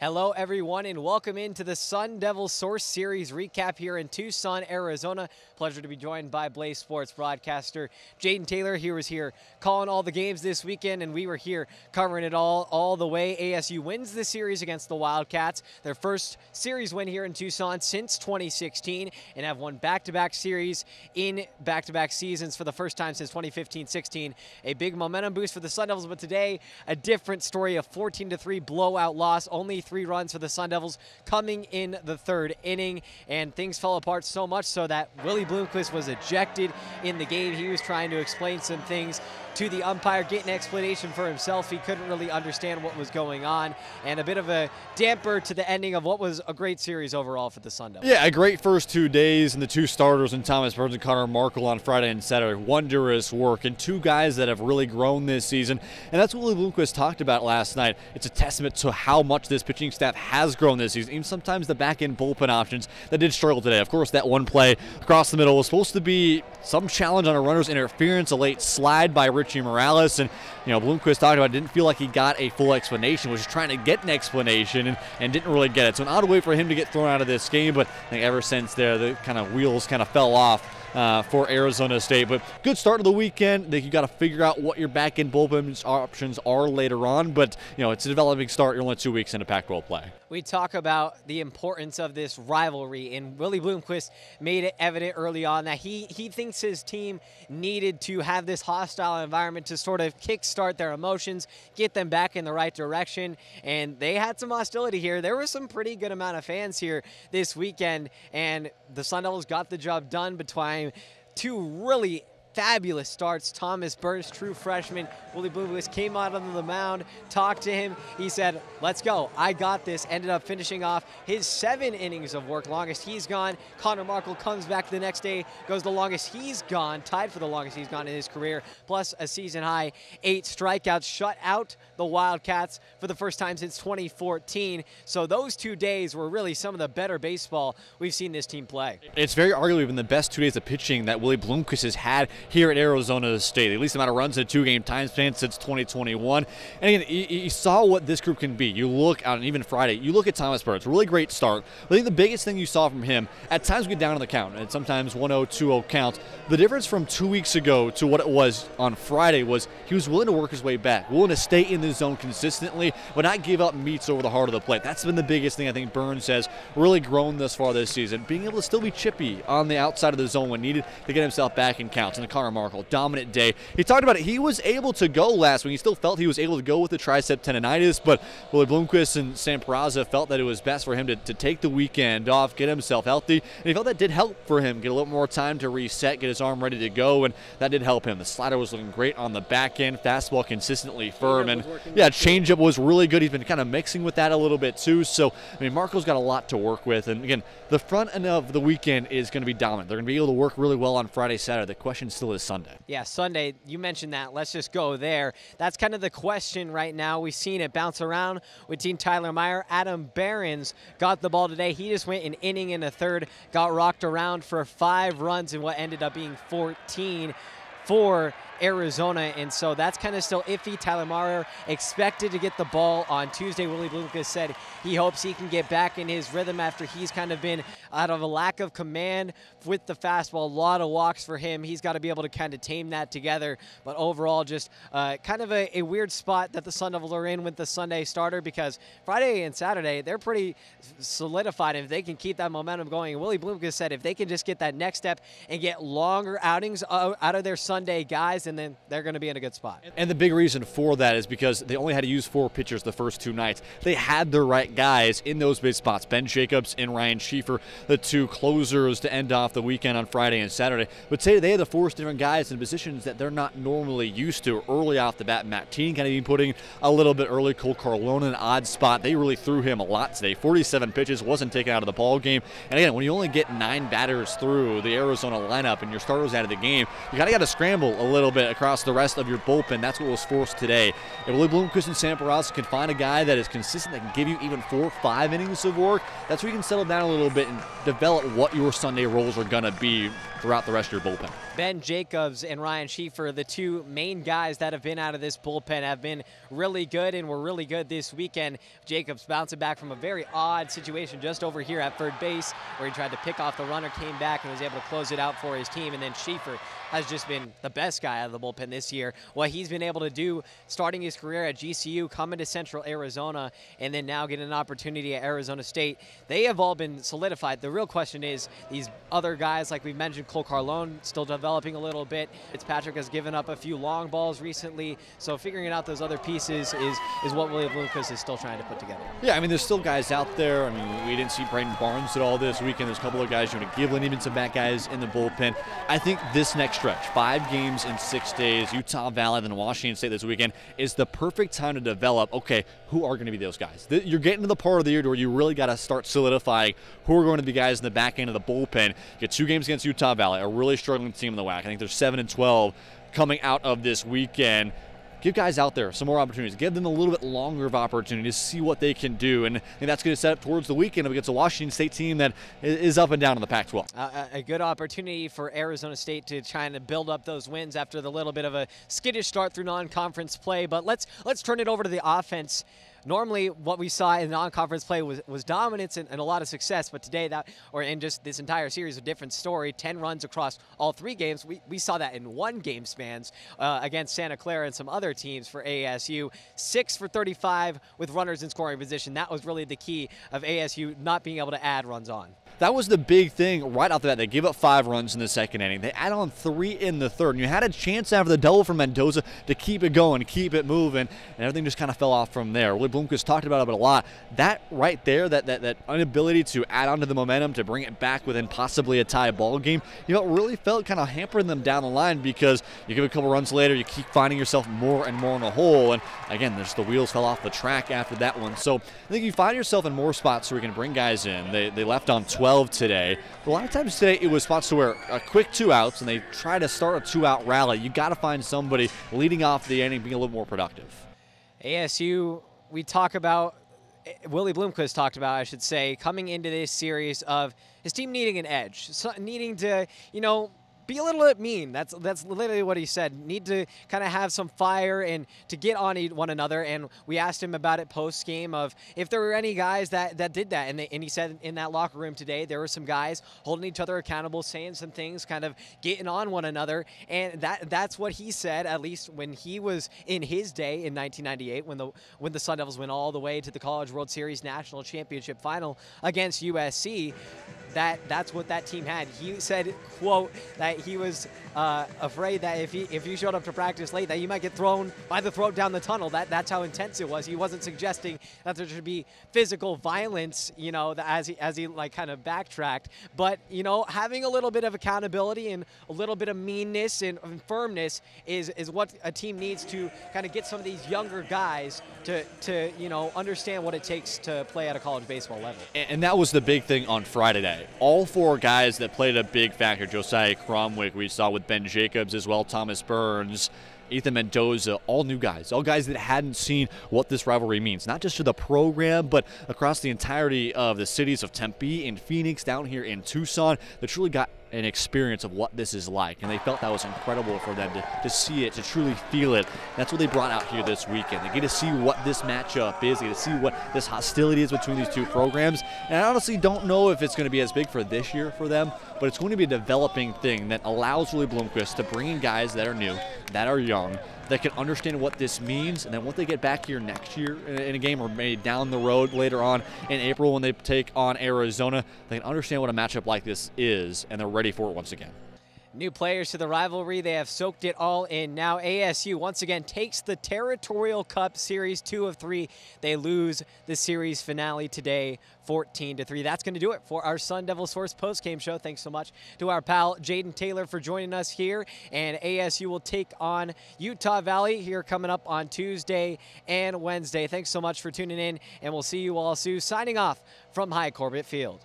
Hello, everyone, and welcome into the SunDevilSource series recap here in Tucson, Arizona. Pleasure to be joined by Blaze Sports broadcaster Jaden Taylor. He was here calling all the games this weekend, and we were here covering it all the way. ASU wins the series against the Wildcats, their first series win here in Tucson since 2016, and have won back-to-back series in back-to-back seasons for the first time since 2015-16. A big momentum boost for the Sun Devils, but today a different story, a 14-3 blowout loss, only 3 runs for the Sun Devils coming in the third inning, and things fell apart so much so that Willie Bloomquist was ejected in the game. He was trying to explain some things to the umpire, get an explanation for himself. He couldn't really understand what was going on, and a bit of a damper to the ending of what was a great series overall for the Sun Devils. Yeah, a great first 2 days, and the 2 starters in Thomas Burns and Connor Markle on Friday and Saturday. Wondrous work, and 2 guys that have really grown this season, and that's what Willie Bloomquist talked about last night. It's a testament to how much this pitching staff has grown this season, even sometimes the back-end bullpen options that did struggle today. Of course, that one play across the middle was supposed to be some challenge on a runner's interference, a late slide by Richie Morales, and Bloomquist talked about it, didn't feel like he got a full explanation, was just trying to get an explanation and didn't really get it. So an odd way for him to get thrown out of this game, but I think ever since there, the kind of wheels kind of fell off for Arizona State. But good start of the weekend. I think you got to figure out what your back-end bullpen options are later on, but it's a developing start. You're only 2 weeks into Pac-12 play. We talk about the importance of this rivalry, and Willie Bloomquist made it evident early on that he thinks his team needed to have this hostile environment to sort of kickstart their emotions, get them back in the right direction, and they had some hostility here. There was some pretty good amount of fans here this weekend, and the Sun Devils got the job done between 2 really fabulous starts. Thomas Burns, true freshman. Willie Bloomquist came out on the mound, talked to him. He said, "Let's go. I got this." Ended up finishing off his 7 innings of work, longest he's gone. Connor Markle comes back the next day, goes the longest he's gone, tied for the longest he's gone in his career, plus a season-high 8 strikeouts, shut out the Wildcats for the first time since 2014. So those 2 days were really some of the better baseball we've seen this team play. It's very arguably been the best 2 days of pitching that Willie Bloomquist has had here at Arizona State. The least amount of runs in a 2-game time span since 2021. And again, you saw what this group can be. You look out, and even Friday, you look at Thomas Burns, really great start. I think the biggest thing you saw from him, at times we get down on the count, and sometimes 1-0, 2-0 counts. The difference from 2 weeks ago to what it was on Friday was he was willing to work his way back, willing to stay in the zone consistently, but not give up meets over the heart of the plate. That's been the biggest thing I think Burns has really grown thus far this season, being able to still be chippy on the outside of the zone when needed to get himself back in counts. And the Connor Markle, dominant day. He talked about it. He was able to go last week. He still felt he was able to go with the tricep tendonitis, but Willie Bloomquist and Sam Peraza felt that it was best for him to take the weekend off, get himself healthy, and he felt that did help for him, get a little more time to reset, get his arm ready to go, and that did help him. The slider was looking great on the back end, fastball consistently firm, and yeah, changeup was really good. He's been kind of mixing with that a little bit too, so I mean, Marco's got a lot to work with, and again, the front end of the weekend is going to be dominant. They're going to be able to work really well on Friday, Saturday. The question still is Sunday. Yeah, Sunday, you mentioned that. Let's just go there. That's kind of the question right now. We've seen it bounce around with Team Tyler Meyer. Adam Behrens got the ball today. He just went an inning and a third, got rocked around for 5 runs in what ended up being 14 for Arizona, and so that's kind of still iffy. Tyler Meyer expected to get the ball on Tuesday. Willie Bloomquist said he hopes he can get back in his rhythm after he's kind of been out of a lack of command with the fastball. A lot of walks for him. He's got to be able to kind of tame that together, but overall just kind of a weird spot that the Sun Devils are in with the Sunday starter, because Friday and Saturday, they're pretty solidified if they can keep that momentum going. And Willie Bloomquist said if they can just get that next step and get longer outings out of their Sunday guys, and then they're going to be in a good spot. And the big reason for that is because they only had to use 4 pitchers the first 2 nights. They had the right guys in those big spots. Ben Jacobs and Ryan Schieffer, the 2 closers to end off the weekend on Friday and Saturday. But today they had to force different guys in positions that they're not normally used to early off the bat. Matt Teen kind of even putting a little bit early. Cole Carlone in an odd spot. They really threw him a lot today. 47 pitches, wasn't taken out of the ball game. And again, when you only get 9 batters through the Arizona lineup and your starters out of the game, you kind of got to scramble a little bit bit across the rest of your bullpen. That's what was forced today. If Willie Bloomquist and Sam Barraza can find a guy that is consistent, that can give you even 4 or 5 innings of work, that's where you can settle down a little bit and develop what your Sunday roles are going to be throughout the rest of your bullpen. Ben Jacobs and Ryan Schieffer, the two main guys that have been out of this bullpen, have been really good and were really good this weekend. Jacobs bouncing back from a very odd situation just over here at third base where he tried to pick off the runner, came back and was able to close it out for his team. And then Schieffer has just been the best guy out of the bullpen this year. What he's been able to do starting his career at GCU, coming to Central Arizona, and then now getting an opportunity at Arizona State, they have all been solidified. The real question is these other guys, like we mentioned, Cole Carlone, still developing a little bit. Fitzpatrick has given up a few long balls recently, so figuring out those other pieces is what Willie Bloomquist is still trying to put together. Yeah, I mean, there's still guys out there. I mean, we didn't see Braden Barnes at all this weekend. There's a couple of guys, Jonah Giblin, even some back guys in the bullpen. I think this next stretch, 5 games in 6 days, Utah Valley, then Washington State this weekend, is the perfect time to develop, okay, who are going to be those guys? You're getting to the part of the year where you really got to start solidifying who are going to be guys in the back end of the bullpen. You get 2 games against Utah Valley, a really struggling team in the WAC. I think they're 7-12 coming out of this weekend. Give guys out there some more opportunities. Give them a little bit longer of opportunities to see what they can do. And I think that's going to set up towards the weekend against a Washington State team that is up and down in the Pac-12. A good opportunity for Arizona State to try and build up those wins after the little bit of a skittish start through non-conference play. But let's turn it over to the offense. Normally, what we saw in non-conference play was dominance and a lot of success, but today in just this entire series, a different story. 10 runs across all 3 games. We saw that in 1 game spans against Santa Clara and some other teams for ASU. 6 for 35 with runners in scoring position. That was really the key of ASU not being able to add runs on. That was the big thing right off the bat. They gave up 5 runs in the second inning. They add on 3 in the third. And you had a chance after the double from Mendoza to keep it going, keep it moving, and everything just kind of fell off from there. Willie Bloomquist talked about it a lot. That right there, that inability to add on to the momentum, to bring it back within possibly a tie ball game, really felt kind of hampering them down the line because you give a couple runs later, you keep finding yourself more and more in a hole. And again, the wheels fell off the track after that one. So I think you find yourself in more spots where you can bring guys in. They left on 12 today. But a lot of times today it was spots to where a quick 2 outs and they try to start a 2-out rally. You got to find somebody leading off the inning being a little more productive. ASU, Willie Bloomquist talked about, I should say, coming into this series of his team needing an edge, needing to, be a little bit mean. That's literally what he said. Need to kind of have some fire and to get on one another. And we asked him about it post game of if there were any guys that did that. And he said in that locker room today there were some guys holding each other accountable, saying some things, kind of getting on one another. And that's what he said, at least when he was in his day in 1998 when the Sun Devils went all the way to the College World Series National Championship Final against USC. That's what that team had. He said, quote, that he was afraid that if you showed up to practice late, that you might get thrown by the throat down the tunnel. That's how intense it was. He wasn't suggesting that there should be physical violence, as he like kind of backtracked. But having a little bit of accountability and a little bit of meanness and firmness is what a team needs to kind of get some of these younger guys to understand what it takes to play at a college baseball level. And that was the big thing on Friday night. All 4 guys that played a big factor. Josiah Cromwick, we saw with Ben Jacobs as well, Thomas Burns, Ethan Mendoza, all new guys, all guys that hadn't seen what this rivalry means, not just to the program, but across the entirety of the cities of Tempe and Phoenix, down here in Tucson, that truly got an experience of what this is like, and they felt that was incredible for them to see it, to truly feel it. That's what they brought out here this weekend. They get to see what this matchup is, they get to see what this hostility is between these 2 programs, and I honestly don't know if it's going to be as big for this year for them, but it's going to be a developing thing that allows Willie Bloomquist to bring in guys that are new, that are young, that can understand what this means, and then once they get back here next year in a game or maybe down the road later on in April when they take on Arizona, they can understand what a matchup like this is, and they're ready for it once again. New players to the rivalry. They have soaked it all in. Now ASU once again takes the Territorial Cup Series 2 of 3. They lose the series finale today, 14-3. That's going to do it for our SunDevilSource post-game show. Thanks so much to our pal Jaden Taylor for joining us here. And ASU will take on Utah Valley here coming up on Tuesday and Wednesday. Thanks so much for tuning in, and we'll see you all soon. Signing off from High Corbett Field.